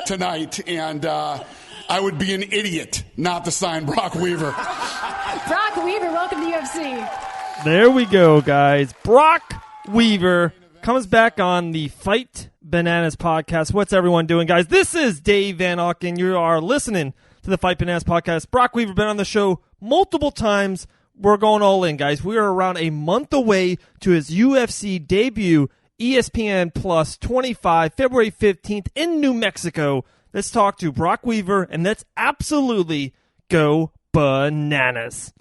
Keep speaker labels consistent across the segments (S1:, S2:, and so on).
S1: tonight, and I would be an idiot not to sign Brok Weaver.
S2: Brok Weaver, welcome to UFC.
S3: There we go, guys. Brok Weaver comes back on the Fight Bananas podcast. What's everyone doing, guys? This is Dave Van Auken. You are listening to the Fight Bananas podcast. Brok Weaver been on the show multiple times. We're going all in, guys. We are around a month away to his UFC debut, ESPN Plus 25, February 15th in New Mexico. Let's talk to Brok Weaver, and let's absolutely go bananas.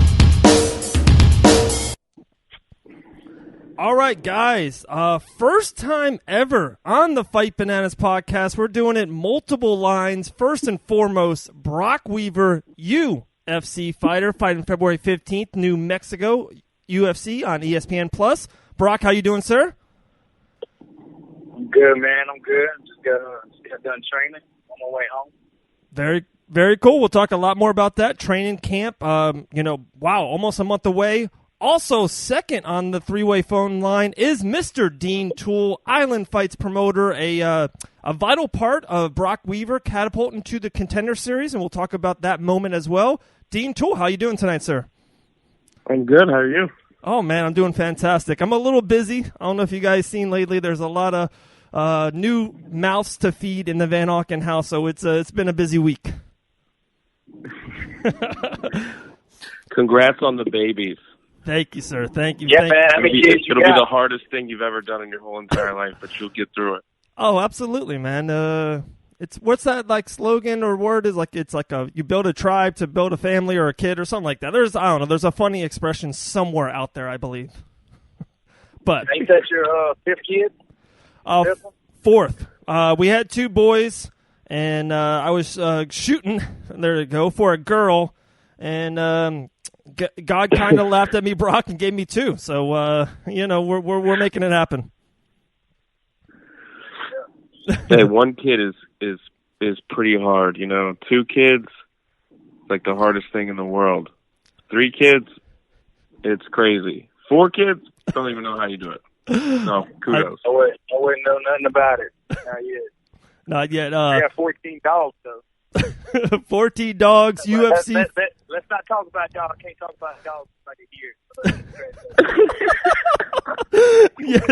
S3: All right, guys. First time ever on the Fight Bananas podcast. We're doing it multiple lines. First and foremost, Brok Weaver, UFC fighter, fighting February 15th, New Mexico, UFC on ESPN Plus. Brok, how you doing, sir?
S4: I'm good, man. I'm good. Just got done training on my way home.
S3: Very, very cool. We'll talk a lot more about that. Training camp, wow, almost a month away. Also, second on the three-way phone line is Mr. Dean Toole, Island Fights promoter, a vital part of Brok Weaver catapulting to the Contender series, and we'll talk about that moment as well. Dean Toole, how you doing tonight, sir?
S4: I'm good. How are you?
S3: Oh, man, I'm doing fantastic. I'm a little busy. I don't know if you guys seen lately. There's a lot of new mouths to feed in the Van Auken house, so it's been a busy week.
S5: Congrats on the babies.
S3: Thank you, sir. Thank you.
S4: Yeah, man. How many kids you got?
S5: It'll be the hardest thing you've ever done in your whole entire life, but you'll get through it.
S3: Oh, absolutely, man. It's what's that like slogan or word is like? It's like you build a tribe to build a family or a kid or something like that. I don't know. There's a funny expression somewhere out there, I believe. But
S4: ain't that your fifth kid?
S3: Fourth. We had two boys, and I was shooting. There you go for a girl, and God kind of laughed at me, Brok, and gave me two. So we're making it happen.
S5: Hey, one kid is pretty hard. Two kids, like the hardest thing in the world. 3 kids, it's crazy. 4 kids, don't even know how you do it. No, kudos.
S4: I wouldn't know nothing about it. Not yet. I got 14 dogs, though.
S3: 14 dogs, UFC.
S4: Let's not talk about dogs. I can't talk about dogs right here.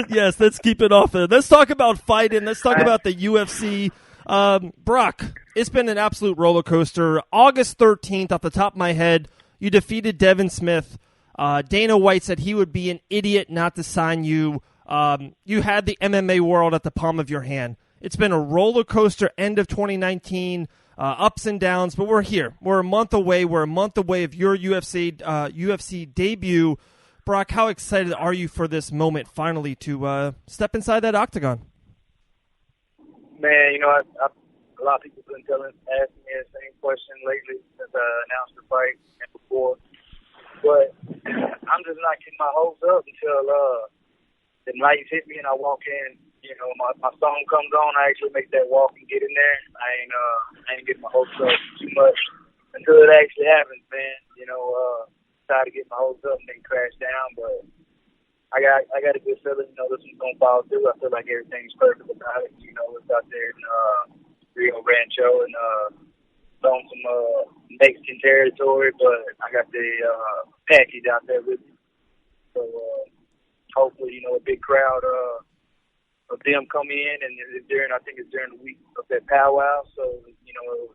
S3: Yes, let's keep it off there. Let's talk about fighting. Let's talk about the UFC. Brok, it's been an absolute roller coaster. August 13th, off the top of my head, you defeated Devin Smith. Dana White said he would be an idiot not to sign you. You had the MMA world at the palm of your hand. It's been a roller coaster end of 2019. Ups and downs, but we're here. We're a month away. We're a month away of your UFC debut. Brok, how excited are you for this moment finally to step inside that octagon?
S4: Man, a lot of people have been asking me the same question lately since I announced the fight and before. But I'm just not getting my hopes up until the lights hit me and I walk in. My song comes on, I actually make that walk and get in there. I ain't getting my hopes up too much until it actually happens, man. Try to get my hopes up and then crash down, but I got a good feeling, this one's gonna follow through. I feel like everything's perfect about it. It's out there in Rio Rancho and on some Mexican territory, but I got the package out there with me. So hopefully, a big crowd of them come in, and I think it's during the week of that powwow. So,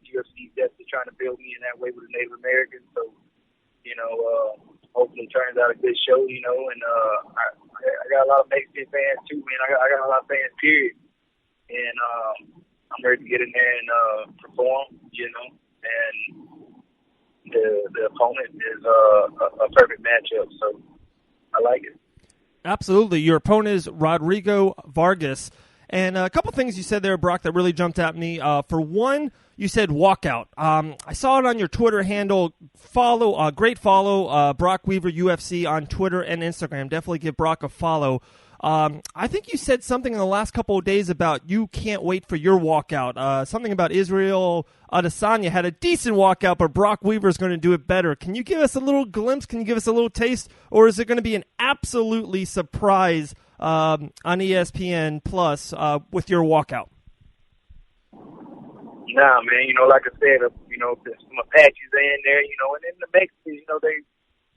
S4: UFC is definitely trying to build me in that way with the Native Americans. So, hopefully it turns out a good show, and I got a lot of Mexican fans too, man. I got a lot of fans, period. And I'm ready to get in there and perform, and the opponent is a perfect matchup. So I like it.
S3: Absolutely. Your opponent is Rodrigo Vargas. And a couple things you said there, Brok, that really jumped at me. For one, you said walkout. I saw it on your Twitter handle. Great follow, Brok Weaver UFC on Twitter and Instagram. Definitely give Brok a follow. I think you said something in the last couple of days about you can't wait for your walkout. Something about Israel Adesanya had a decent walkout, but Brok Weaver is going to do it better. Can you give us a little glimpse? Can you give us a little taste? Or is it going to be an absolutely surprise on ESPN Plus with your walkout?
S4: Nah, man, like I said, some Apaches are in there, and then the Mexicans,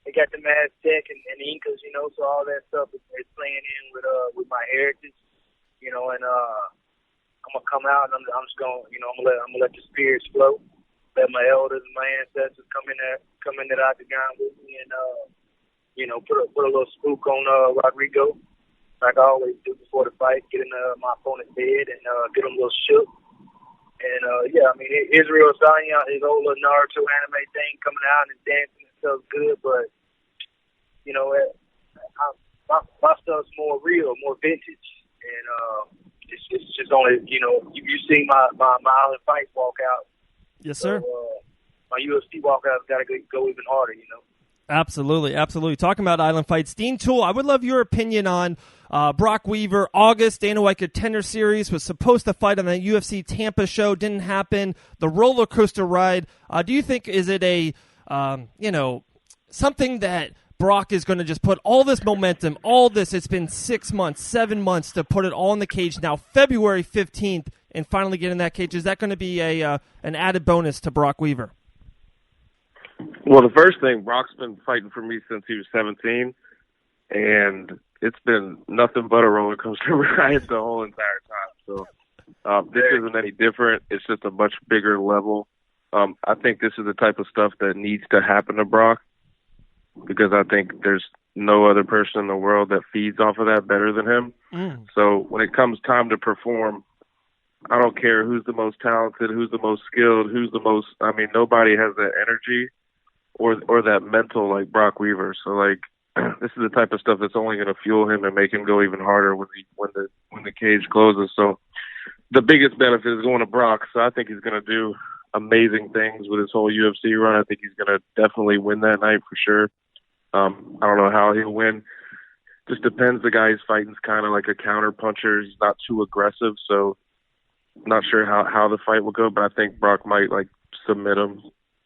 S4: they got the Aztec and the Incas, so all that stuff is playing in with my heritage, and I'm gonna come out and I'm just gonna, I'm gonna let the spirits flow, let my elders and my ancestors come in that octagon with me, and put a little spook on Rodrigo, like I always do before the fight, get in my opponent's head and get him a little shook. And, Israel Adesanya, his old Naruto anime thing coming out and dancing and stuff's good, but, my stuff's more real, more vintage. And it's just only, you see my Island Fights walk out.
S3: Yes, sir.
S4: So, my UFC walkout's got to go even harder,
S3: Absolutely, absolutely. Talking about Island Fights, Dean Toole, I would love your opinion on Brok Weaver. August, Dana White Contender Series was supposed to fight on the UFC Tampa show, didn't happen. The roller coaster ride. Do you think is it a something that Brok is going to just put all this momentum, all this? It's been 6 months, 7 months to put it all in the cage. Now February 15th, and finally get in that cage. Is that going to be an added bonus to Brok Weaver?
S5: Well, the first thing, Brock's been fighting for me since he was 17, and it's been nothing but a roller coaster ride the whole entire time. So this isn't any different. It's just a much bigger level. I think this is the type of stuff that needs to happen to Brock, because I think there's no other person in the world that feeds off of that better than him. So when it comes time to perform, I don't care who's the most talented, who's the most skilled, nobody has that energy or that mental like Brok Weaver. So this is the type of stuff that's only going to fuel him and make him go even harder when the cage closes. So the biggest benefit is going to Brok. So I think he's going to do amazing things with his whole UFC run. I think he's going to definitely win that night for sure. I don't know how he'll win. Just depends. The guy he's fighting is kind of like a counter puncher. He's not too aggressive, so not sure how the fight will go. But I think Brok might submit him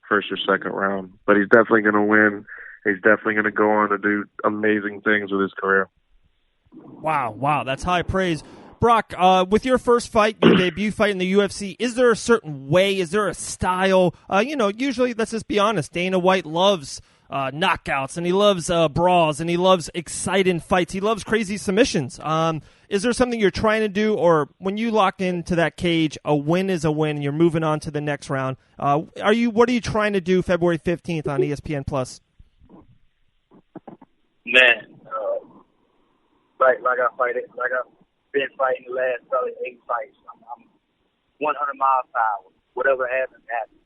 S5: first or second round, but he's definitely going to win. He's definitely going to go on to do amazing things with his career.
S3: Wow, that's high praise. Brok, with your first fight, your debut fight in the UFC, is there a certain way, is there a style? Usually, let's just be honest, Dana White loves knockouts, and he loves brawls, and he loves exciting fights. He loves crazy submissions. Is there something you're trying to do, or when you lock into that cage, a win is a win, and you're moving on to the next round? What are you trying to do February 15th on ESPN Plus?
S4: Man, like I've been fighting the last probably 8 fights. I'm 100 miles per hour. Whatever happens, happens.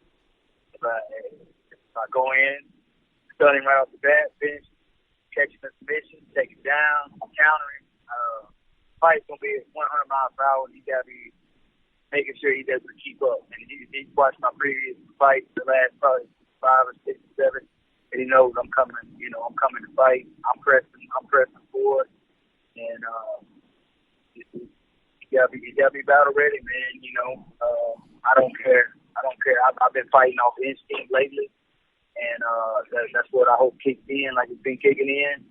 S4: If I go in, starting right off the bat, finish, catching the submission, take it down, countering. Fight's gonna be at 100 miles per hour, and you gotta be making sure he's able to keep up. And he watched my previous fights, the last probably 5 or 6 or 7, and he knows I'm coming. I'm coming to fight. I'm pressing forward, and you gotta be battle ready, man. I don't care. I've been fighting off instinct lately. And that's what I hope kicks in, like it's been kicking in.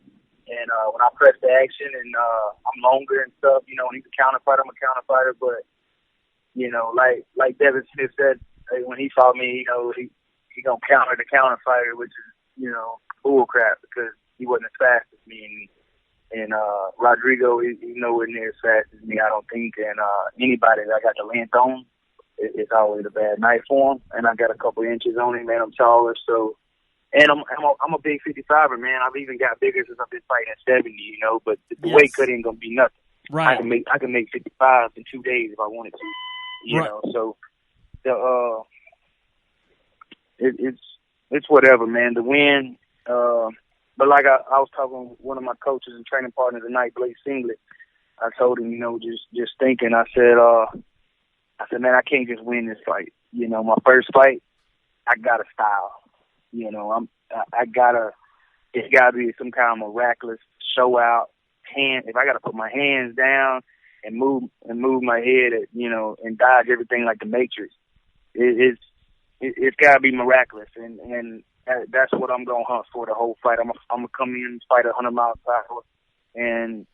S4: And when I press the action and I'm longer and stuff, when he's a counter fighter, I'm a counter fighter. But, like Devin Smith said when he fought me, he going to counter the counter fighter, which is, bull crap, because he wasn't as fast as me. And Rodrigo, he's nowhere near as fast as me, I don't think. And anybody that I got the length on, it's always a bad night for him, and I got a couple inches on him, man. I'm taller, so, and I'm a big 55er, man. I've even got bigger since I've been fighting at 70, but the weight cut ain't gonna be nothing.
S3: Right.
S4: I can make 55 in 2 days if I wanted to, you know. So it's whatever, man. The win, but like I was talking with one of my coaches and training partners tonight, Blake Singlet. I told him, just thinking. I said, man, I can't just win this fight. My first fight, I got a style. It's gotta be some kind of miraculous show out. If I gotta put my hands down and move my head, and dodge everything like the Matrix, it's gotta be miraculous. And that's what I'm gonna hunt for the whole fight. I'm gonna come in and fight 100 miles per hour, and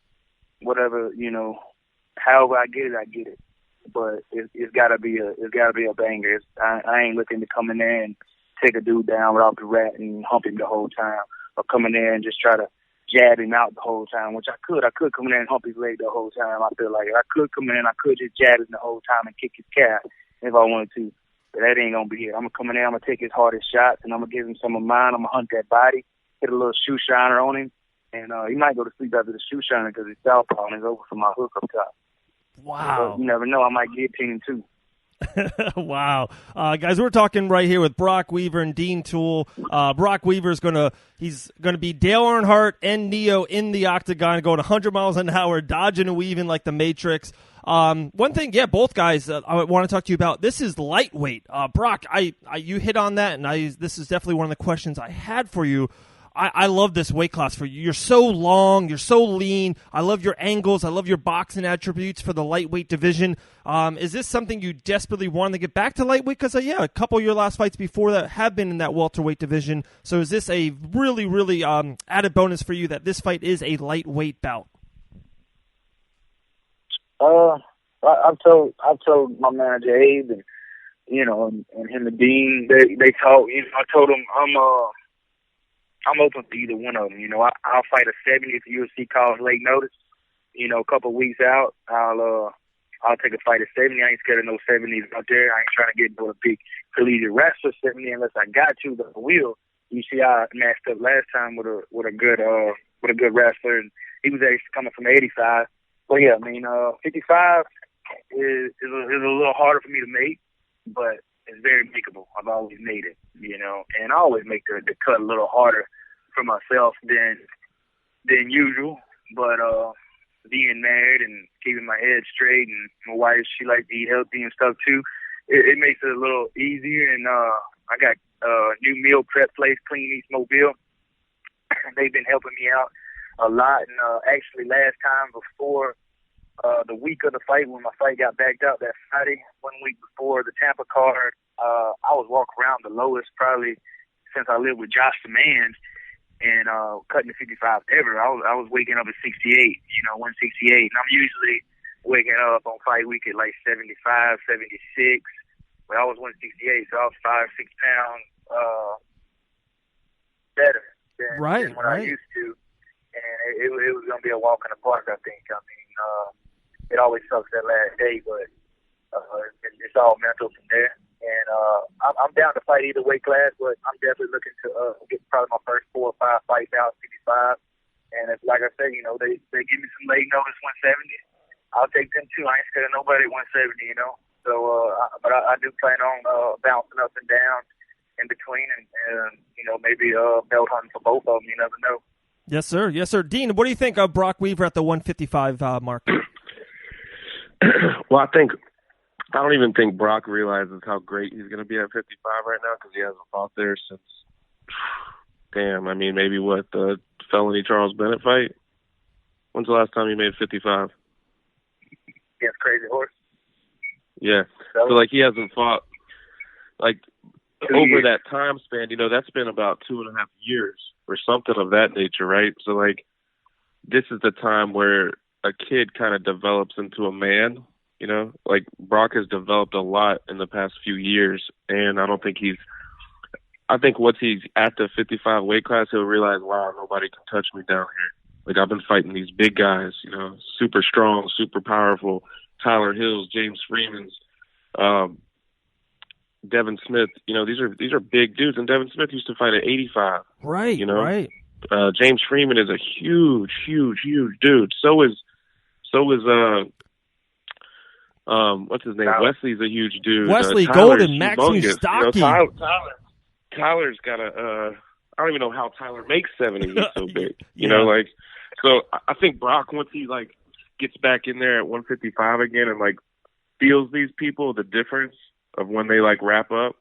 S4: whatever, however I get it, I get it. but it's gotta be a banger. I ain't looking to come in there and take a dude down without the rat and hump him the whole time, or come in there and just try to jab him out the whole time, which I could. I could come in there and hump his leg the whole time. I feel like I could come in and I could just jab him the whole time and kick his calf if I wanted to. But that ain't gonna be it. I'm gonna come in there, I'm gonna take his hardest shots, and I'm gonna give him some of mine. I'm gonna hunt that body, hit a little shoe shiner on him, and he might go to sleep after the shoe shiner because he's southpaw and it's over for my hook up top.
S3: Wow.
S4: But you never know, I might get him too.
S3: Wow. Guys, we're talking right here with Brok Weaver and Dean Toole. Brok Weaver is he's going to be Dale Earnhardt and Neo in the octagon, going 100 miles an hour, dodging and weaving like the Matrix. One thing, both guys, I want to talk to you about, this is lightweight. Brok, you hit on that, and this is definitely one of the questions I had for you. I love this weight class for you. You're so long. You're so lean. I love your angles. I love your boxing attributes for the lightweight division. Is this something you desperately want to get back to lightweight? Because, a couple of your last fights before that have been in that welterweight division. So is this a really, really added bonus for you that this fight is a lightweight bout?
S4: I've told my manager Abe and him and Dean, they talk. I told them I'm open for either one of them. I'll fight a 70 if the UFC calls late notice. A couple of weeks out, I'll take a fight at 70. I ain't scared of no 70s out there. I ain't trying to get into a big collegiate wrestler 70 unless I got to, but I will. You see, I matched up last time with a good wrestler, and he was actually coming from 85. But 55 is a little harder for me to make, but it's very makeable. I've always made it, and I always make the cut a little harder for myself than usual. But being married and keeping my head straight, and my wife, she likes to eat healthy and stuff too, it makes it a little easier. And I got a new meal prep place, Clean East Mobile. They've been helping me out a lot. And actually, last time before the week of the fight, when my fight got backed out that Friday, 1 week before the Tampa card, I was walking around the lowest probably since I lived with Josh the Man, and cutting the 55 ever. I was waking up at 68, 168, and I'm usually waking up on fight week at like 75, 76. But I was 168, so I was 5-6 pounds better than what I used to, and it was gonna be a walk in the park, I think. I mean, it always sucks that last day, but it's all mental from there. And I'm down to fight either weight class, but I'm definitely looking to get probably my first 4 or 5 fights out, 65. And it's like I said, they give me some late notice 170. I'll take them too. I ain't scared of nobody at 170, So, but I do plan on bouncing up and down in between, and maybe belt hunting for both of them. You never know.
S3: Yes, sir. Yes, sir. Dean, what do you think of Brok Weaver at the 155 mark?
S5: Well, I don't even think Brok realizes how great he's going to be at 55 right now, because he hasn't fought there since, maybe the felony Charles Bennett fight? When's the last time he made 55?
S4: Against Crazy Horse?
S5: Yeah. So, he hasn't fought, over that time span, that's been about 2.5 years or something of that nature, right? So, this is the time where a kid kind of develops into a man, Brok has developed a lot in the past few years, and I think once he's at the 55 weight class, he'll realize, wow, nobody can touch me down here. I've been fighting these big guys, super strong, super powerful, Tyler Hills, James Freemans, Devin Smith, these are big dudes, and Devin Smith used to fight at 85.
S3: Right, right.
S5: James Freeman is a huge, huge, huge dude. So is what's his name? Wesley's a huge dude.
S3: Wesley Golden, Max Mustaki.
S5: Tyler's got I don't even know how Tyler makes 70. He's so big. So I think Brok, once he gets back in there at 155 again and feels these people, the difference of when they wrap up,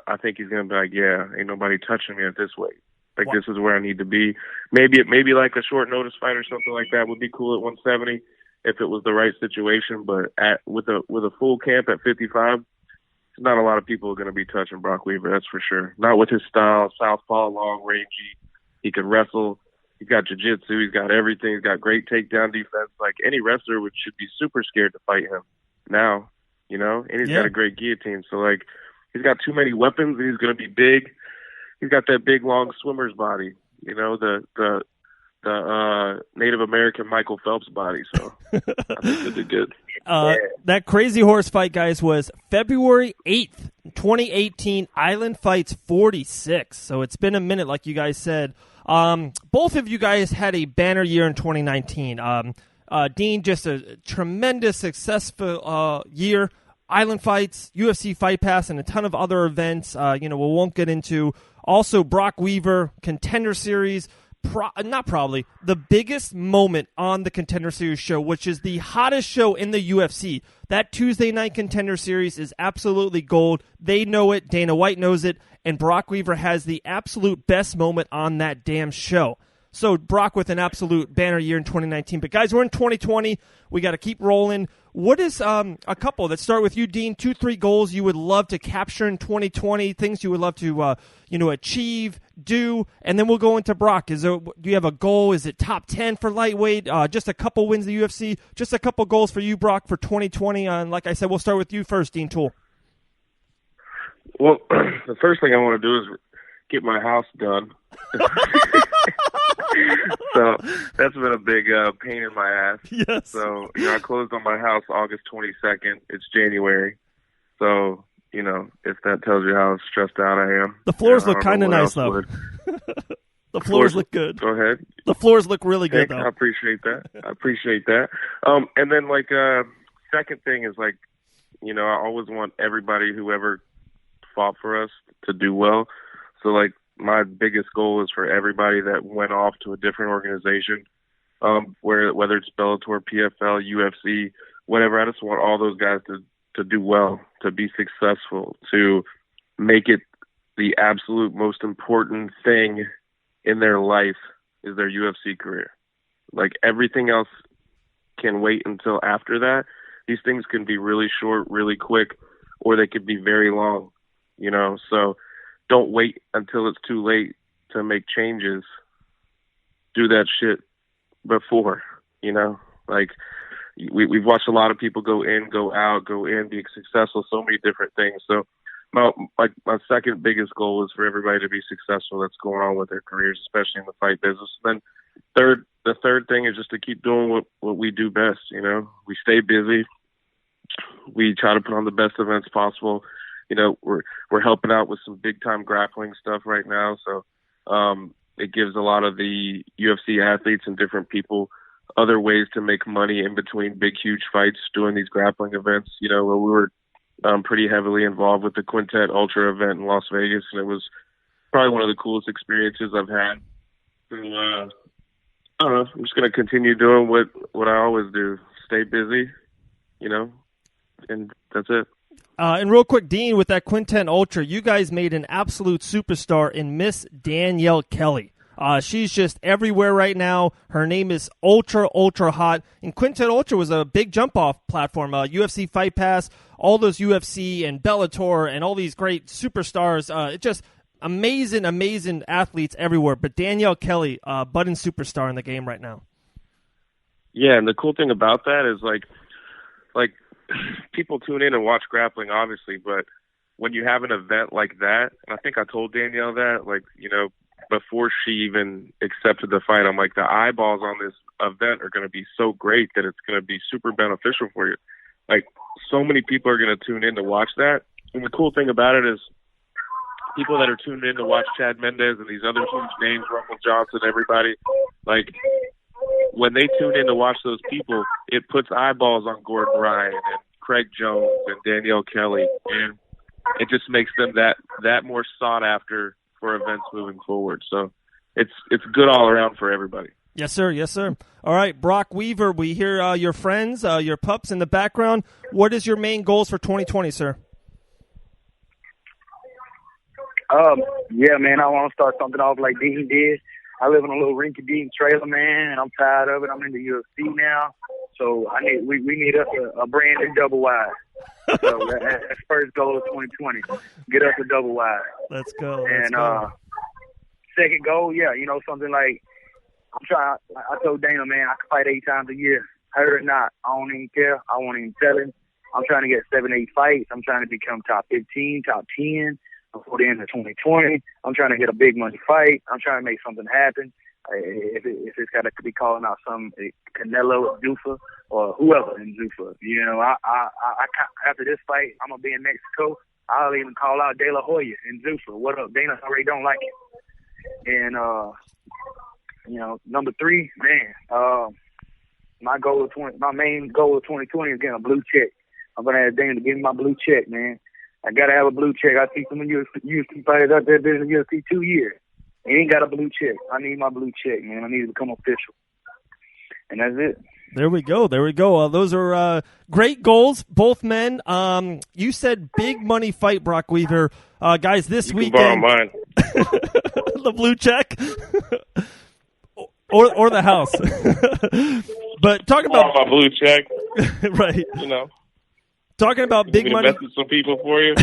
S5: I think he's gonna be ain't nobody touching me at this weight. This is where I need to be. Maybe a short notice fight or something like that would be cool at 170 if it was the right situation. But with a full camp at 55, not a lot of people are going to be touching Brok Weaver. That's for sure. Not with his style, southpaw, long, rangy. He can wrestle. He's got jiu-jitsu. He's got everything. He's got great takedown defense. Any wrestler should be super scared to fight him. now, and he's got a great guillotine. So, like, he's got too many weapons, and he's going to be big. He's got that big, long swimmer's body, the Native American Michael Phelps body. So I think they did good.
S3: That Crazy Horse fight, guys, was February 8th, 2018, Island Fights 46. So it's been a minute, like you guys said. Both of you guys had a banner year in 2019. Dean, just a tremendous, successful year. Island Fights, UFC Fight Pass, and a ton of other events, we won't get into. Also, Brok Weaver, Contender Series, the biggest moment on the Contender Series show, which is the hottest show in the UFC. That Tuesday night Contender Series is absolutely gold. They know it. Dana White knows it. And Brok Weaver has the absolute best moment on that damn show. So Brok with an absolute banner year in 2019. But guys, we're in 2020. We got to keep rolling. What is a couple? Let's start with you, Dean. 2-3 goals you would love to capture in 2020. Things you would love to achieve, do, and then we'll go into Brok. Do you have a goal? Is it top 10 for lightweight? Just a couple wins in the UFC. Just a couple goals for you, Brok, for 2020. And like I said, we'll start with you first, Dean Toole.
S5: Well, the first thing I want to do is get my house done. So that's been a big pain in my ass.
S3: Yes.
S5: So, I closed on my house August 22nd. It's January. So, if that tells you how stressed out I am.
S3: The floors look kind of nice, though. The floors look good.
S5: Go ahead.
S3: The floors look really good, though.
S5: I appreciate that. And then, second thing is, I always want everybody who ever fought for us to do well. So, my biggest goal is for everybody that went off to a different organization, whether it's Bellator, PFL, UFC, whatever. I just want all those guys to do well, to be successful, to make it the absolute most important thing in their life is their UFC career. Everything else can wait until after that. These things can be really short, really quick, or they could be very long, so don't wait until it's too late to make changes. Do that shit before, we've watched a lot of people go in, go out, go in, be successful, so many different things. So my second biggest goal is for everybody to be successful that's going on with their careers, especially in the fight business. And then the third thing is just to keep doing what we do best. We stay busy. We try to put on the best events possible. We're helping out with some big time grappling stuff right now. So it gives a lot of the UFC athletes and different people other ways to make money in between big, huge fights doing these grappling events. We were pretty heavily involved with the Quintet Ultra event in Las Vegas, and it was probably one of the coolest experiences I've had. So, I don't know. I'm just going to continue doing what I always do. Stay busy, and that's it.
S3: And real quick, Dean, with that Quintet Ultra, you guys made an absolute superstar in Miss Danielle Kelly. She's just everywhere right now. Her name is ultra hot. And Quintet Ultra was a big jump-off platform. UFC Fight Pass, all those UFC and Bellator and all these great superstars. It's just amazing athletes everywhere. But Danielle Kelly, budding superstar in the game right now.
S5: Yeah, and the cool thing about that is, like people tune in and watch grappling, obviously, but when you have an event like that, and I think I told Danielle that, before she even accepted the fight, I'm like, the eyeballs on this event are going to be so great that it's going to be super beneficial for you. So many people are going to tune in to watch that. And the cool thing about it is people that are tuned in to watch Chad Mendez and these other huge names, Rumble Johnson, everybody, when they tune in to watch those people, it puts eyeballs on Gordon Ryan and Craig Jones and Danielle Kelly, and it just makes them that more sought after for events moving forward. So it's good all around for everybody.
S3: Yes, sir. Yes, sir. All right, Brok Weaver, we hear your friends, your pups in the background. What is your main goals for 2020, sir?
S4: Yeah, man, I want to start something off like Dean did. I live in a little rinky-dink trailer, man, and I'm tired of it. I'm in the UFC now, so we need us a brand new double wide. So that's first goal of 2020. Get us a double wide.
S3: Let's go.
S4: Second goal, something like I'm trying. I told Dana, man, I can fight 8 times a year. Heard or not, I don't even care. I won't even tell him. I'm trying to get 7-8 fights. I'm trying to become top 15, top 10 before the end of 2020. I'm trying to get a big money fight. I'm trying to make something happen. If it's got to be calling out some Canelo, Zuffa, or whoever in Zuffa. You know, I after this fight, I'm gonna be in Mexico. I'll even call out De La Hoya in Zuffa. What up? Dana already don't like it. And you know, number 3, man. My main goal of 2020 is getting a blue check. I'm gonna ask Dana to give me my blue check, man. I gotta have a blue check. I see some of UFC fighters out there been in the UFC 2 years. He ain't got a blue check. I need my blue check, man. I need to become official. And that's it.
S3: There we go. Those are great goals, both men. You said big money fight, Brok Weaver. Guys, this weekend.
S5: Borrow mine.
S3: The blue check? or the house. But talking about
S5: my blue check.
S3: Right.
S5: You know.
S3: Talking about big money.
S5: Invested some people for you.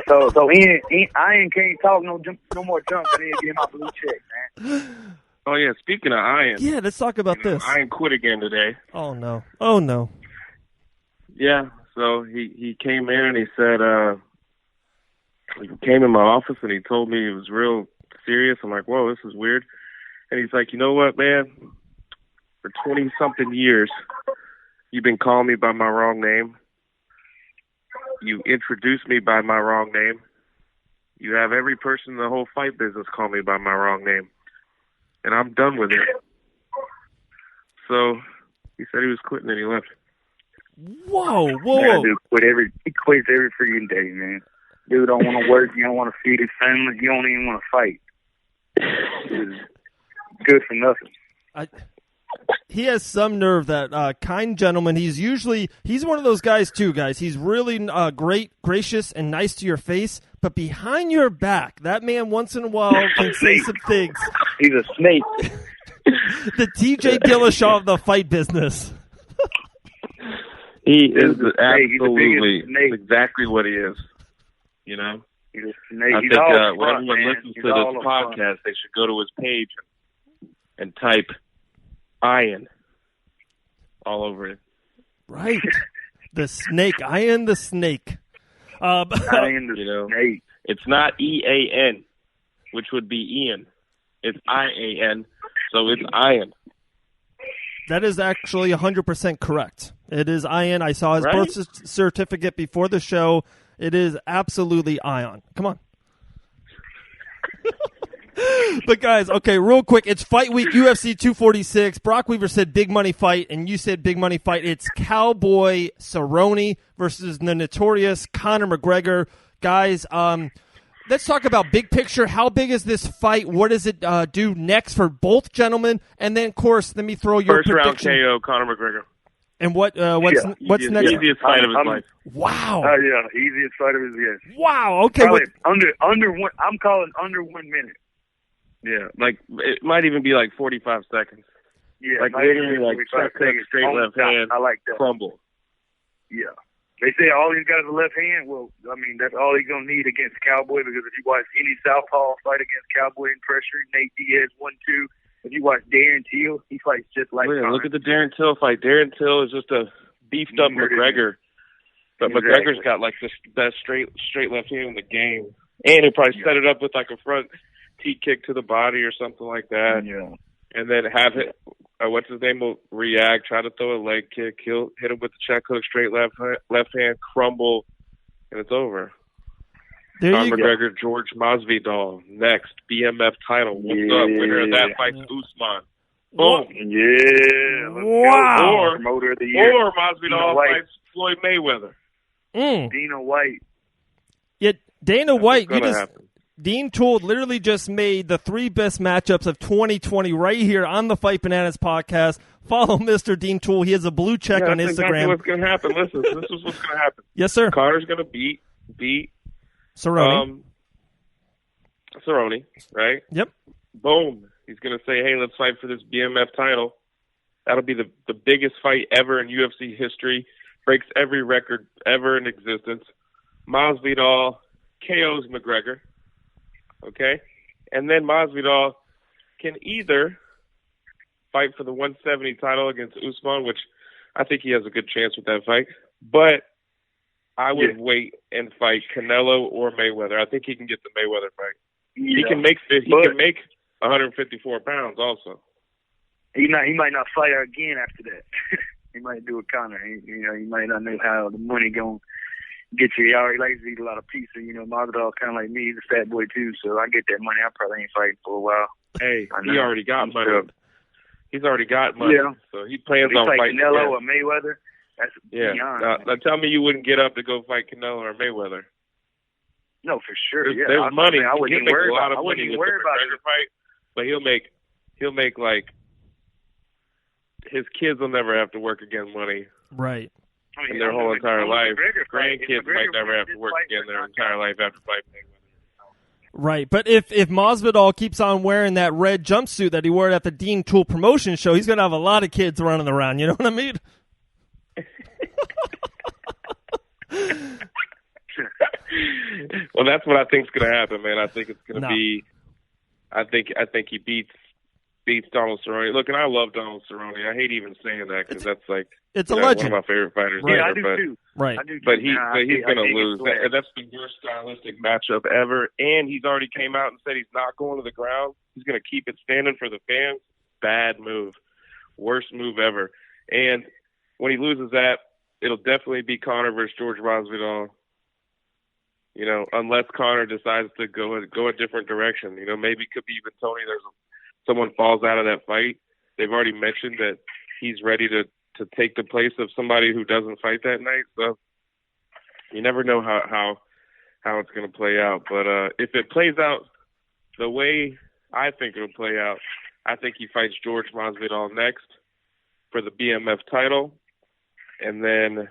S4: So Ian can't talk no more junk. I need to get my blue check, man.
S5: Oh yeah, speaking of Ian.
S3: Yeah, let's talk about this.
S5: Ian quit again today.
S3: Oh no.
S5: Yeah, so he came in and he said he came in my office and he told me he was real serious. I'm like, whoa, this is weird. And he's like, you know what, man? For 20-something years, you've been calling me by my wrong name. You introduced me by my wrong name. You have every person in the whole fight business call me by my wrong name. And I'm done with it. So he said he was quitting and he left.
S3: Whoa.
S4: Yeah, dude, he quits every freaking day, man. Dude don't want to work. You don't want to feed his family. You don't even want to fight. Dude, good for nothing.
S3: He has some nerve, that kind gentleman. He's one of those guys too, guys. He's really gracious and nice to your face, but behind your back, that man once in a while can say some things.
S4: He's a snake.
S3: The TJ Dillashaw of the fight business.
S5: He is
S4: absolutely
S5: exactly what he is. You know?
S4: He's a snake.
S5: I think when everyone listens to this podcast, they should go to his page and type Ian all over it.
S3: Right. The snake. Ian the snake.
S4: Ian the snake.
S5: It's not EAN, which would be Ian. It's IAN, so it's Ian.
S3: That is actually 100% correct. It is Ian. I saw his birth certificate before the show. It is absolutely Ion. Come on. But guys, okay, real quick, it's fight week, UFC 246. Brok Weaver said big money fight, and you said big money fight. It's Cowboy Cerrone versus the notorious Conor McGregor. Guys, let's talk about big picture. How big is this fight? What does it do next for both gentlemen? And then, of course, let me throw your prediction.
S5: First round KO, Conor McGregor.
S3: And what's next?
S5: Easiest fight of his life.
S3: Wow.
S4: Yeah, easiest fight of his life.
S3: Wow. Okay.
S4: Under one. I'm calling under 1 minute.
S5: Yeah, like it might even be like 45 seconds.
S4: Yeah,
S5: like literally like straight left hand.
S4: I like that.
S5: Crumble.
S4: Yeah. They say all he's got is a left hand. Well, I mean, that's all he's going to need against Cowboy, because if you watch any southpaw fight against Cowboy in pressure, Nate Diaz 1-2. If you watch Darren Till, he fights just like Conor.
S5: Look at the Darren Till fight. Darren Till is just a beefed up McGregor. But McGregor's got like the best straight left hand in the game. And he'll probably set it up with like a front T kick to the body or something like that.
S4: Yeah.
S5: And then have it, what's his name, will react, try to throw a leg kick, hit him with the check hook, straight left hand, crumble, and it's over. Conor McGregor, Jorge Masvidal, next, BMF title. What's up? Winner of that fight, Usman. Boom.
S4: Yeah.
S3: Wow.
S4: Promoter of the year.
S5: Or Masvidal fights Floyd Mayweather.
S4: Dana White.
S3: Yeah, Dana White,
S5: happen.
S3: Dean Toole literally just made the 3 best matchups of 2020 right here on the Fight Bananas podcast. Follow Mr. Dean Toole. He has a blue check on Instagram.
S5: Exactly what's going to happen. Listen, this is what's going to happen.
S3: Yes, sir.
S5: Connor's going to beat
S3: Cerrone.
S5: Cerrone, right?
S3: Yep.
S5: Boom. He's going to say, hey, let's fight for this BMF title. That'll be the biggest fight ever in UFC history. Breaks every record ever in existence. Masvidal KOs McGregor. Okay? And then Masvidal can either fight for the 170 title against Usman, which I think he has a good chance with that fight, but I would wait and fight Canelo or Mayweather. I think he can get the Mayweather fight.
S4: Yeah.
S5: He can make 154 pounds also.
S4: He might not fight again after that. He might do a Conor. He might not know how the money going to get you. He already likes to eat a lot of pizza. Masvidal kind of like me. He's a fat boy too, so I get that money. I probably ain't fighting for a while.
S5: Hey, he already got money. He's already got money.
S4: Yeah.
S5: So he plans on fighting
S4: Canelo or Mayweather. That's beyond.
S5: Now tell me you wouldn't get up to go fight Canelo or Mayweather.
S4: No, for sure.
S5: There's money.
S4: I wouldn't even worry about it. I wouldn't even worry about it.
S5: Fight, but he'll make like his kids will never have to work again money.
S3: Right.
S5: In their whole entire life. Grandkids might never have to work again their entire life after fighting Mayweather.
S3: Right, but if Masvidal keeps on wearing that red jumpsuit that he wore at the Dean Toole promotion show, he's going to have a lot of kids running around. You know what I mean?
S5: Well, that's what I think is going to happen, man. I think it's going to be. I think he beats Donald Cerrone. Look, and I love Donald Cerrone. I hate even saying that because that's like
S3: it's a legend.
S5: One of my favorite fighters.
S3: Right.
S5: Ever,
S4: I do too.
S3: Right.
S4: I do too.
S5: But he's going to lose. That's the worst stylistic matchup ever. And he's already came out and said he's not going to the ground. He's going to keep it standing for the fans. Bad move. Worst move ever. And when he loses that, it'll definitely be Conor versus Jorge Masvidal. Unless Conor decides to go a different direction. Maybe it could be even Tony. Someone falls out of that fight. They've already mentioned that he's ready to take the place of somebody who doesn't fight that night. So you never know how it's going to play out. But if it plays out the way I think it'll play out, I think he fights Jorge Masvidal next for the BMF title, and then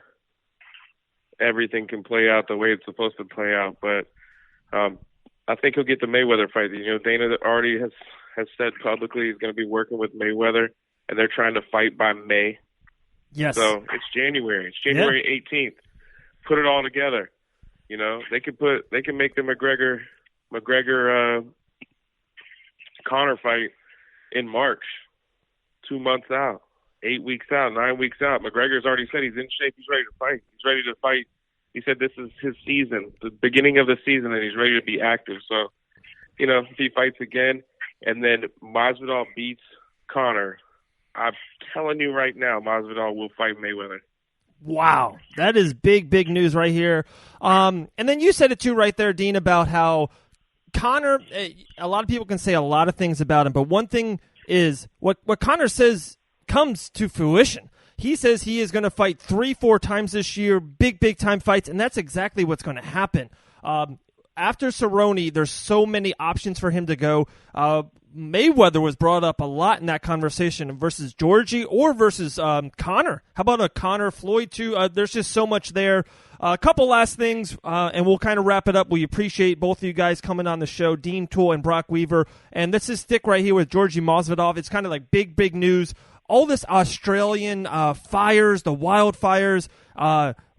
S5: everything can play out the way it's supposed to play out. But I think he'll get the Mayweather fight. Dana already has said publicly he's going to be working with Mayweather, and they're trying to fight by May.
S3: Yes.
S5: So it's January. It's January 18th. Put it all together. They can make the McGregor Conor fight in March, 2 months out, 8 weeks out, 9 weeks out. McGregor's already said he's in shape. He's ready to fight. He's ready to fight. He said this is his season, the beginning of the season, and he's ready to be active. So, if he fights again and then Masvidal beats Conor, I'm telling you right now, Masvidal will fight Mayweather.
S3: Wow. That is big, big news right here. And then you said it too right there, Dean, about how Conor, a lot of people can say a lot of things about him, but one thing is what Conor says comes to fruition. He says he is going to fight 3-4 times this year, big time fights, and that's exactly what's going to happen. After Cerrone, there's so many options for him to go. Mayweather was brought up a lot in that conversation versus Georgie or versus Conor. How about a Conor Floyd too? There's just so much there. A couple last things, and we'll kind of wrap it up. We appreciate both of you guys coming on the show, Dean Toole and Brok Weaver. And this is stick right here with Jorge Masvidal. It's kind of like big news. All this Australian fires, the wildfires.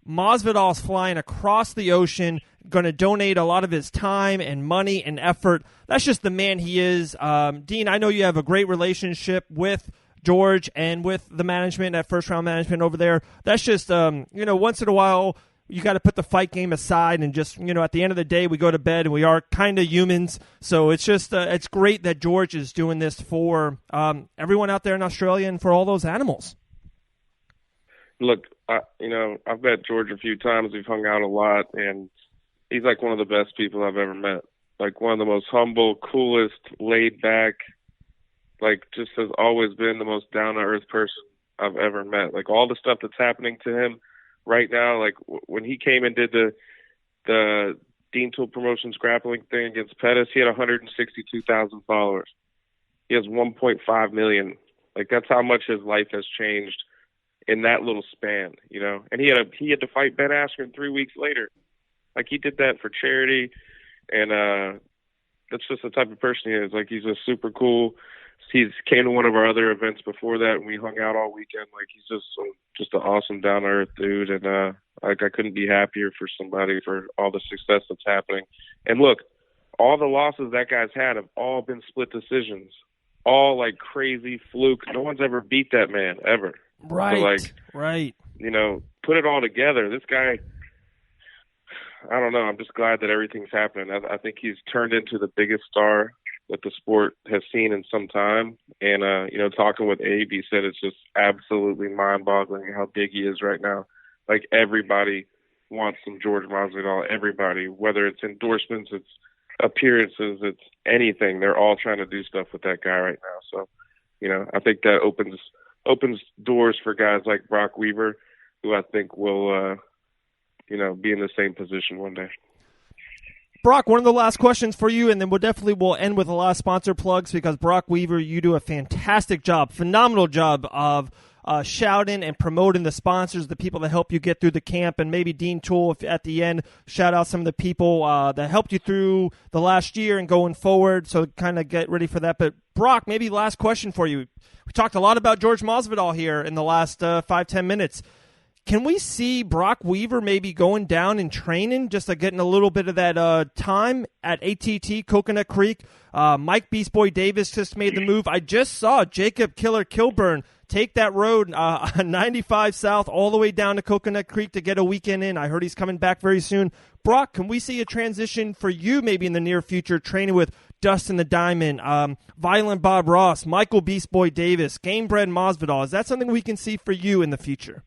S3: Masvidal's flying across the ocean, going to donate a lot of his time and money and effort. That's just the man he is. Dean, I know you have a great relationship with George and with the management, at First Round Management over there. That's just, once in a while, you got to put the fight game aside and just, at the end of the day, we go to bed and we are kind of humans. So it's just, it's great that George is doing this for everyone out there in Australia and for all those animals.
S5: Look, I've met George a few times. We've hung out a lot, and he's like one of the best people I've ever met. Like one of the most humble, coolest, laid back, like just has always been the most down-to-earth person I've ever met. Like all the stuff that's happening to him right now, like when he came and did the Dean Toole Promotions grappling thing against Pettis, he had 162,000 followers. He has 1.5 million. Like that's how much his life has changed in that little span, And he had to fight Ben Askren 3 weeks later. Like he did that for charity, and that's just the type of person he is. Like he's just super cool. He's came to one of our other events before that, and we hung out all weekend. Like he's just an awesome, down to earth dude, and I couldn't be happier for somebody for all the success that's happening. And look, all the losses that guy's had have all been split decisions, all like crazy fluke. No one's ever beat that man ever.
S3: Right.
S5: So right. Put it all together. This guy, I don't know. I'm just glad that everything's happening. I think he's turned into the biggest star that the sport has seen in some time. And, talking with Abe, he said it's just absolutely mind-boggling how big he is right now. Like, everybody wants some Jorge Masvidal, everybody, whether it's endorsements, it's appearances, it's anything. They're all trying to do stuff with that guy right now. So, I think that opens doors for guys like Brok Weaver, who I think will, be in the same position one day.
S3: Brok, one of the last questions for you, and then we'll end with a lot of sponsor plugs, because Brok Weaver, you do a fantastic job, phenomenal job of shouting and promoting the sponsors, the people that help you get through the camp, and maybe Dean Toole, if at the end, shout out some of the people that helped you through the last year and going forward, so kind of get ready for that. But Brok, maybe last question for you. We talked a lot about Jorge Masvidal here in the last 5-10 minutes. Can we see Brok Weaver maybe going down and training, just getting a little bit of that time at ATT Coconut Creek? Mike Beast Boy Davis just made the move. I just saw Jacob Killer Kilburn take that road 95 South all the way down to Coconut Creek to get a weekend in. I heard he's coming back very soon. Brok, can we see a transition for you maybe in the near future, training with Dustin the Diamond, Violent Bob Ross, Michael Beast Boy Davis, Gamebred Masvidal? Is that something we can see for you in the future?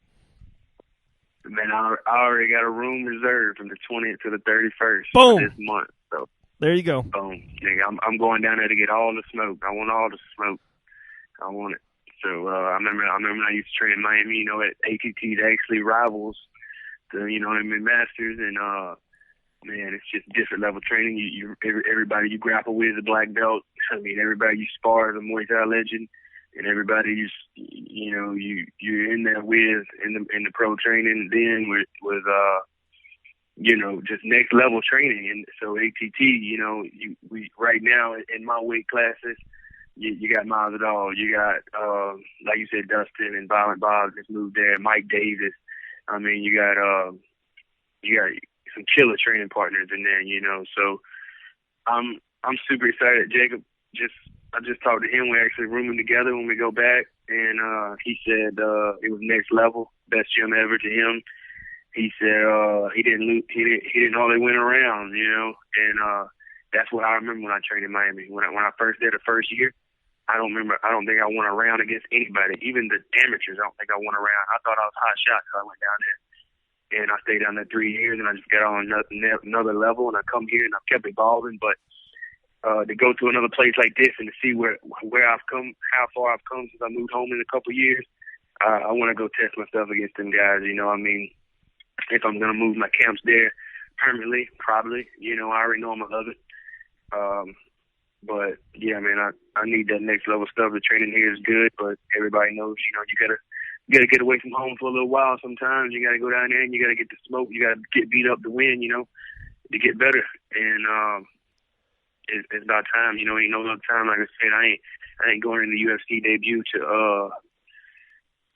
S6: Man, I already got a room reserved from the 20th to the 31st
S3: Boom.
S6: This month. So
S3: there you go.
S6: Boom. Nigga, I'm going down there to get all the smoke. I want all the smoke. I want it. So I remember when I used to train in Miami, at ATT, they actually rivals the, Masters, and man, it's just different level training. Everybody you grapple with is a black belt. I mean, everybody you spar is a Muay Thai legend. And everybody you're in there with in the pro training, then with just next level training. And so ATT, we right now in my weight classes, you got Masvidal, you got like you said, Dustin and Violent Bob just moved there, Mike Davis. I mean, you got some killer training partners in there, So I'm super excited. Jacob I just talked to him. We're actually rooming together when we go back, and he said it was next level, best gym ever to him. He said he didn't know they went around, and that's what I remember when I trained in Miami. When I first did the first year, I don't think I won a round against anybody, even the amateurs. I don't think I won a round. I thought I was hot shot, so I went down there, and I stayed down there 3 years, and I just got on another level, and I come here and I've kept evolving, but. To go to another place like this and to see where I've come, how far I've come since I moved home in a couple of years, I want to go test myself against them guys. I mean, if I'm gonna move my camps there permanently, probably. I already know I'm gonna love it. But yeah, man, I need that next level stuff. The training here is good, but everybody knows, you gotta get away from home for a little while. Sometimes you gotta go down there and you gotta get the smoke. You gotta get beat up to win, to get better. And it's about time, ain't no other time. Like I said, I ain't going in the UFC debut to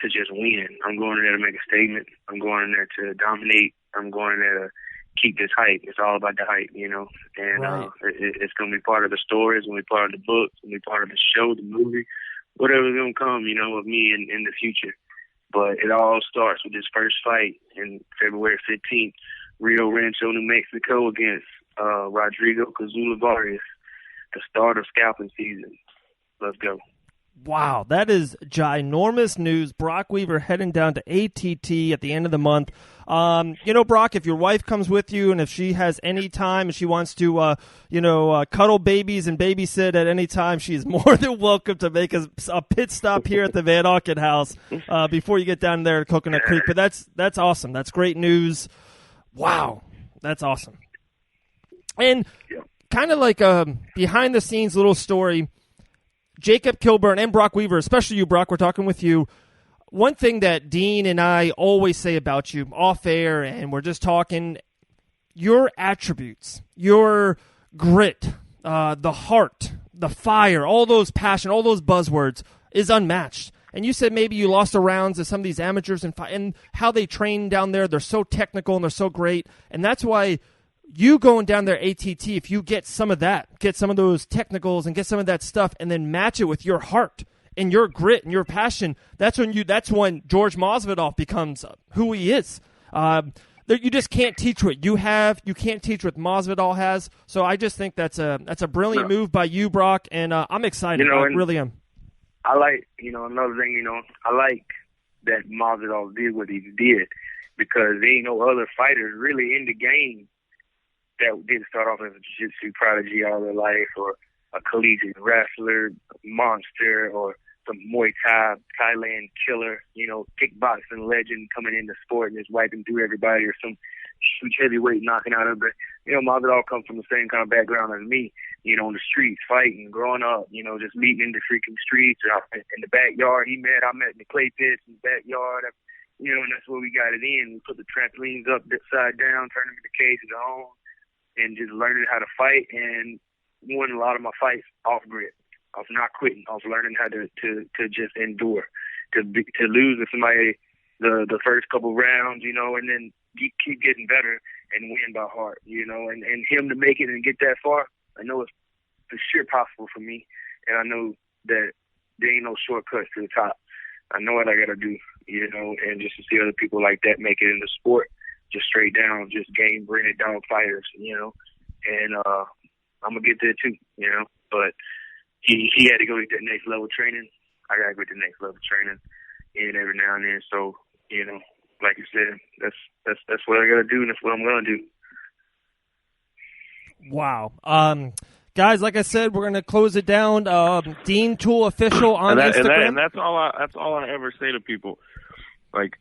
S6: just win. I'm going in there to make a statement. I'm going in there to dominate. I'm going in there to keep this hype. It's all about the hype, And
S3: right.
S6: It's going to be part of the story. It's going to be part of the book. It's going to be part of the show, the movie, whatever's going to come, with me in the future. But it all starts with this first fight in February 15th, Rio Rancho, New Mexico, against Rodrigo Vargas, the start of scalping season. Let's go.
S3: Wow, that is ginormous news. Brok Weaver heading down to ATT at the end of the month. Brok, if your wife comes with you and if she has any time and she wants to, cuddle babies and babysit at any time, she is more than welcome to make a pit stop here at the Van Auken house before you get down there at Coconut Creek. But that's awesome. That's great news. Wow, that's awesome. And kind of like a behind-the-scenes little story, Jacob Kilburn and Brok Weaver, especially you, Brok, we're talking with you. One thing that Dean and I always say about you off air, and we're just talking, your attributes, your grit, the heart, the fire, all those passion, all those buzzwords is unmatched. And you said maybe you lost the rounds to some of these amateurs and how they train down there. They're so technical and they're so great. And that's why you going down there ATT, if you get some of that, get some of those technicals and get some of that stuff and then match it with your heart and your grit and your passion, that's when Jorge Masvidal becomes who he is. you just can't teach what you can't teach what Masvidal has. So I just think that's a brilliant move by you, Brok, and I'm excited. I really am.
S6: I like, another thing, I like that Masvidal did what he did, because there ain't no other fighters really in the game that didn't start off as a jiu-jitsu prodigy all their life, or a collegiate wrestler, monster, or some Muay Thai, Thailand killer, kickboxing legend coming in the sport and just wiping through everybody, or some huge heavyweight knocking out everybody. Masvidal comes from the same kind of background as me, on the streets, fighting, growing up, just meeting in the freaking streets, or in the backyard. I met in the clay pits in the backyard, and that's where we got it in. We put the trampolines up side down, turn them into cages on, and just learning how to fight, and won a lot of my fights off grid. I was not quitting. I was learning how to just endure, to lose to somebody the first couple rounds, and then keep getting better and win by heart, and him to make it and get that far. I know it's for sure possible for me, and I know that there ain't no shortcuts to the top. I know what I got to do, and just to see other people like that make it in the sport, just straight down, just game-bringing down fighters, and I'm going to get there too, but he had to go get that next level training. I got to go get the next level training in every now and then. So, like you said, that's what I got to do, and that's what I'm going to do.
S3: Wow. Guys, like I said, we're going to close it down. Dean Toole official on Instagram.
S5: And that's all I ever say to people. Like,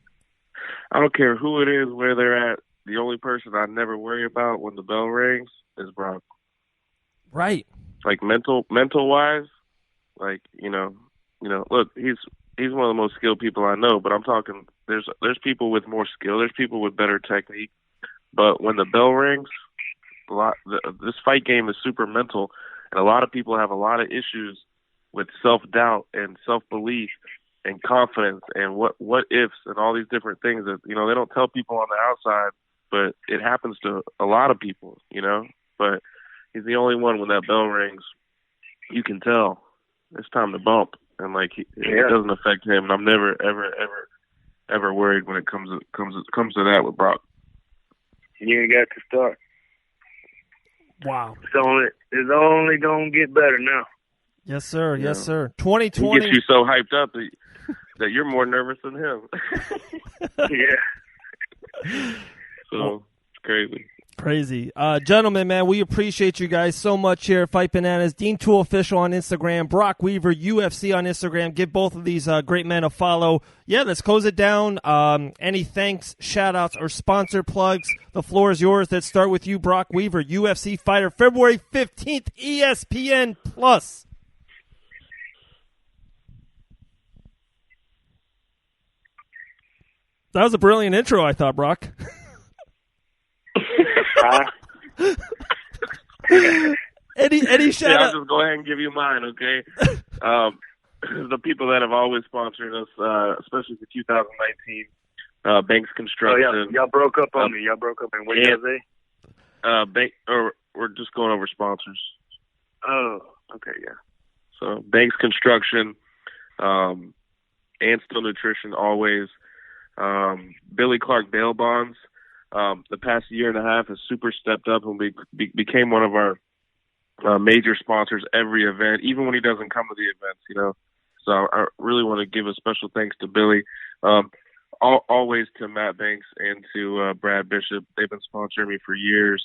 S5: I don't care who it is, where they're at. The only person I never worry about when the bell rings is Brok.
S3: Right.
S5: Like mental wise, like, look, he's one of the most skilled people I know, but I'm talking there's people with more skill, there's people with better technique. But when the bell rings, this fight game is super mental, and a lot of people have a lot of issues with self-doubt and self-belief and confidence and what ifs and all these different things that, they don't tell people on the outside, but it happens to a lot of people, But he's the only one, when that bell rings, you can tell it's time to bump, and it doesn't affect him. And I'm never, ever, ever, ever worried when it comes to that with Brok.
S6: You ain't got to start.
S3: Wow.
S6: It's only gonna get better now.
S3: Yes, sir. Yes, sir. 2020.
S5: He gets you so hyped up that you're more nervous than him.
S6: Yeah.
S5: So it's crazy.
S3: Crazy. Gentlemen, man, we appreciate you guys so much here at Fight Bananas. Dean Toole official on Instagram, Brok Weaver, UFC on Instagram. Give both of these great men a follow. Yeah, let's close it down. Any thanks, shout-outs, or sponsor plugs, the floor is yours. Let's start with you, Brok Weaver, UFC fighter, February 15th, ESPN+. That was a brilliant intro, I thought, Brok. Any shout out?
S5: I'll just go ahead and give you mine, okay? The people that have always sponsored us, especially for 2019, Banks Construction.
S6: Oh, yeah. Y'all broke up on me. Y'all broke up. And what did you say?
S5: We're just going over sponsors.
S6: Oh, okay, yeah.
S5: So Banks Construction, Anstill Nutrition, always. Billy Clark Bail Bonds. The past year and a half has super stepped up and became one of our major sponsors every event, even when he doesn't come to the events, So I really want to give a special thanks to Billy, always to Matt Banks and to Brad Bishop. They've been sponsoring me for years.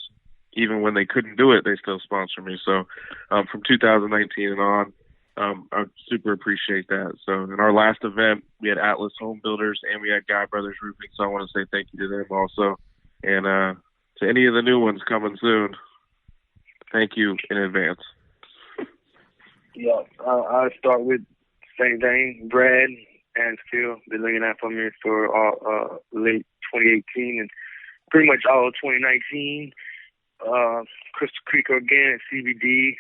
S5: Even when they couldn't do it, they still sponsor me. So from 2019 and on, I super appreciate that. So in our last event, we had Atlas Home Builders and we had Guy Brothers Roofing. So I want to say thank you to them also. And to any of the new ones coming soon, thank you in advance.
S6: Yeah, I'll start with the same thing. Brad and still been looking out for me for late 2018 and pretty much all of 2019. Crystal Creek Organic CBD.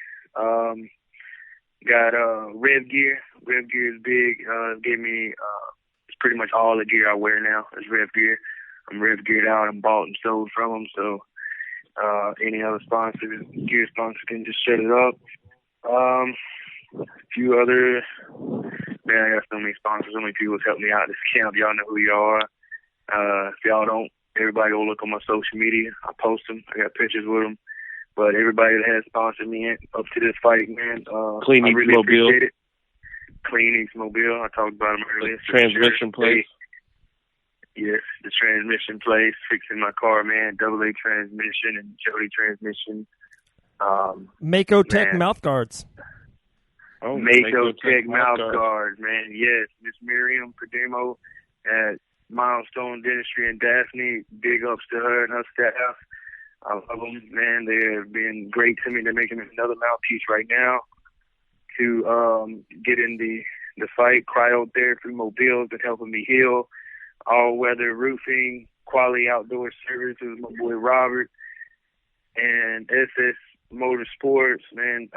S6: Got Rev Gear. Rev Gear is big. Gave me it's pretty much all the gear I wear now is Rev Gear. I'm Rev Geared out. I'm bought and sold from them. So any other sponsors, gear sponsors, can just shut it up. A few other, man, I got so many sponsors, so many people help me out this camp. Y'all know who you are. If y'all don't everybody go look on my social media. I post them. I got pictures with them. But everybody that has sponsored me up to this fight, man,
S5: Clean
S6: I
S5: Eats
S6: really
S5: Mobile.
S6: appreciate it. Clean Eats Mobile. I talked about them earlier.
S5: Transmission place.
S6: Yes, the transmission place, fixing my car, man. AA transmission and Jody transmission.
S3: Mako Tech mouth guards.
S5: Oh,
S6: Mako Tech mouth guards, man. Yes, Miss Miriam Perdomo at Milestone Dentistry in Daphne. Big ups to her and her staff. I love them, man. They have been great to me. They're making another mouthpiece right now to get in the fight. Cryotherapy Mobile has been helping me heal. All-weather roofing, quality outdoor services, my boy Robert, and SS Motorsports, man.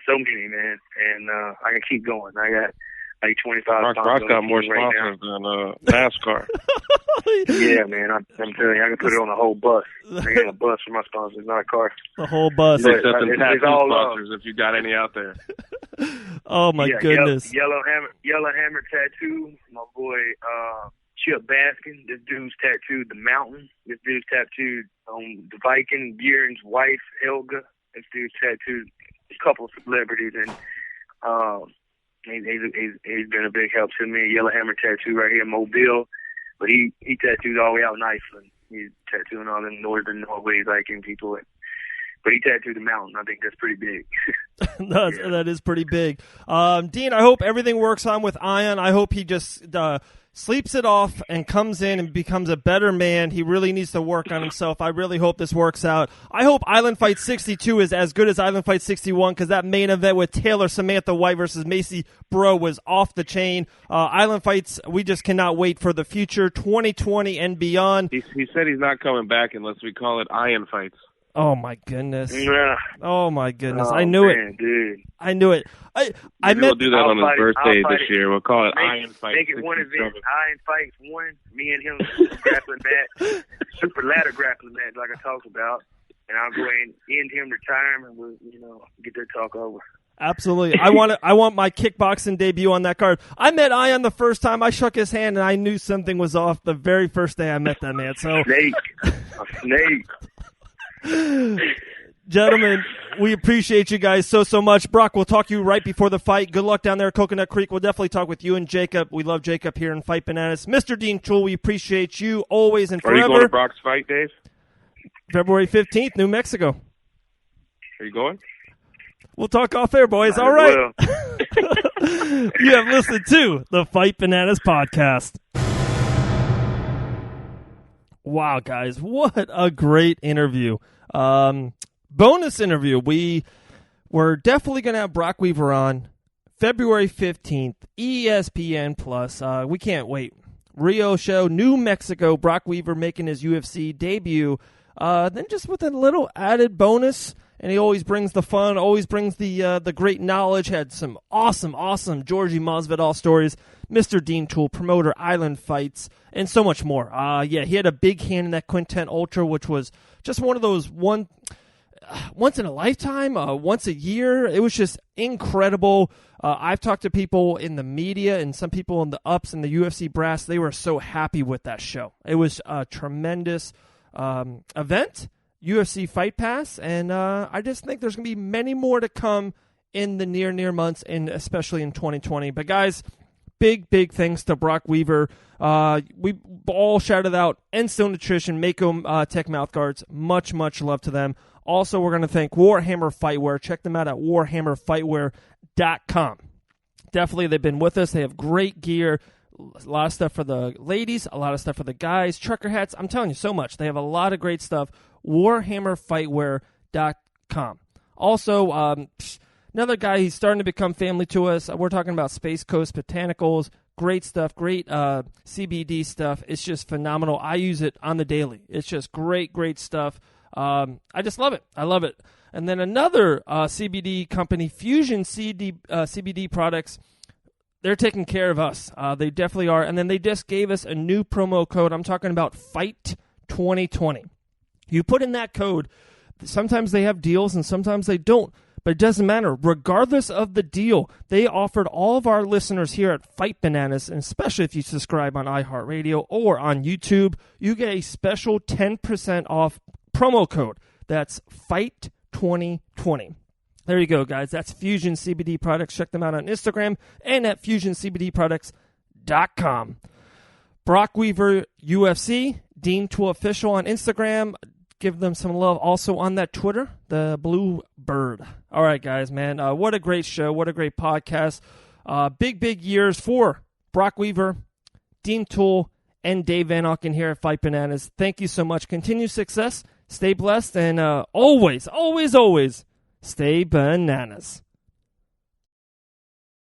S6: So many, man. And I can keep going. I got like 25
S5: Brock got more
S6: right
S5: sponsors than NASCAR.
S6: Yeah, man. I'm telling you, I can put it on a whole bus. I got a bus for my sponsors, not a car.
S3: The whole bus.
S5: Except the tattoo
S6: all
S5: sponsors, if you got any out there.
S3: Oh, my goodness.
S6: Yellow Hammer Tattoo, my boy Chip Baskin. This dude's tattooed the mountain. This dude's tattooed the Viking, Bjorn's wife, Helga. This dude's tattooed a couple of celebrities, and he's been a big help to me. Yellow Hammer Tattoo right here in Mobile, but he tattooed all the way out in Iceland. He's tattooing all them northern Norway Viking people. But he tattooed the mountain. I think that's pretty big.
S3: That is pretty big. Dean, I hope everything works on with Ion. I hope he just sleeps it off and comes in and becomes a better man. He really needs to work on himself. I really hope this works out. I hope Island Fight 62 is as good as Island Fight 61, because that main event with Taylor Samantha White versus Macy Bro was off the chain. Island Fights, we just cannot wait for the future, 2020 and beyond.
S5: He said he's not coming back unless we call it Iron Fights.
S3: Oh, my goodness.
S6: Yeah.
S3: Oh, my goodness.
S6: Oh,
S3: I knew
S6: man,
S3: it.
S6: Dude.
S3: I knew it.
S5: We'll do that on his birthday
S6: I'll fight
S5: this year. We'll call it Iron Fights.
S6: Make it one event. Iron Fights 1. Me and him super grappling match. Super ladder grappling match like I talked about. And I'll go ahead and end him retirement. We'll, get that talk over.
S3: Absolutely. I want my kickboxing debut on that card. I met Ion the first time. I shook his hand, and I knew something was off the very first day I met that man. So
S6: Snake. A snake.
S3: Gentlemen, we appreciate you guys so much. Brok, we'll talk to you right before the fight. Good luck down there at Coconut Creek. We'll definitely talk with you and Jacob. We love Jacob here in Fight Bananas. Mr. Dean Toole, we appreciate you always and forever.
S5: Are you going to Brock's fight, Dave?
S3: February 15th, New Mexico.
S5: Are you going?
S3: We'll talk off air, boys. All right. You have listened to the Fight Bananas podcast. Wow, guys, what a great interview. Bonus interview. We're definitely going to have Brok Weaver on February 15th, ESPN Plus. We can't wait. Rio show, New Mexico, Brok Weaver making his UFC debut. Then just with a little added bonus, and he always brings the fun, always brings the great knowledge. Had some awesome Jorge Masvidal stories. Mr. Dean Toole, promoter, Island Fights, and so much more. He had a big hand in that Quintet Ultra, which was just one of those once in a lifetime, once a year. It was just incredible. I've talked to people in the media and some people in the ups and the UFC brass. They were so happy with that show. It was a tremendous event, UFC Fight Pass, and I just think there's going to be many more to come in the near months, and especially in 2020. But guys, big thanks to Brok Weaver. We all shouted out Enstone Nutrition, Mako Tech Mouthguards. Much love to them. Also, we're going to thank Warhammer Fightwear. Check them out at warhammerfightwear.com. Definitely, they've been with us. They have great gear. A lot of stuff for the ladies, a lot of stuff for the guys. Trucker hats. I'm telling you so much. They have a lot of great stuff. warhammerfightwear.com. Also, another guy, he's starting to become family to us. We're talking about Space Coast Botanicals. Great stuff, great CBD stuff. It's just phenomenal. I use it on the daily. It's just great stuff. I just love it. I love it. And then another CBD company, Fusion CBD products. They're taking care of us. They definitely are. And then they just gave us a new promo code. I'm talking about Fight 2020. You put in that code. Sometimes they have deals and sometimes they don't. But it doesn't matter. Regardless of the deal, they offered all of our listeners here at Fight Bananas, and especially if you subscribe on iHeartRadio or on YouTube, you get a special 10% off promo code. That's FIGHT2020. There you go, guys. That's Fusion CBD Products. Check them out on Instagram and at FusionCBDProducts.com. Brok Weaver, UFC. Dean Toole Official on Instagram. Give them some love also on that Twitter, the Blue Bird. All right, guys, man. What a great show. What a great podcast. Big years for Brok Weaver, Dean Toole, and Dave Van Auken here at Fight Bananas. Thank you so much. Continued success. Stay blessed. And always, always, always stay bananas.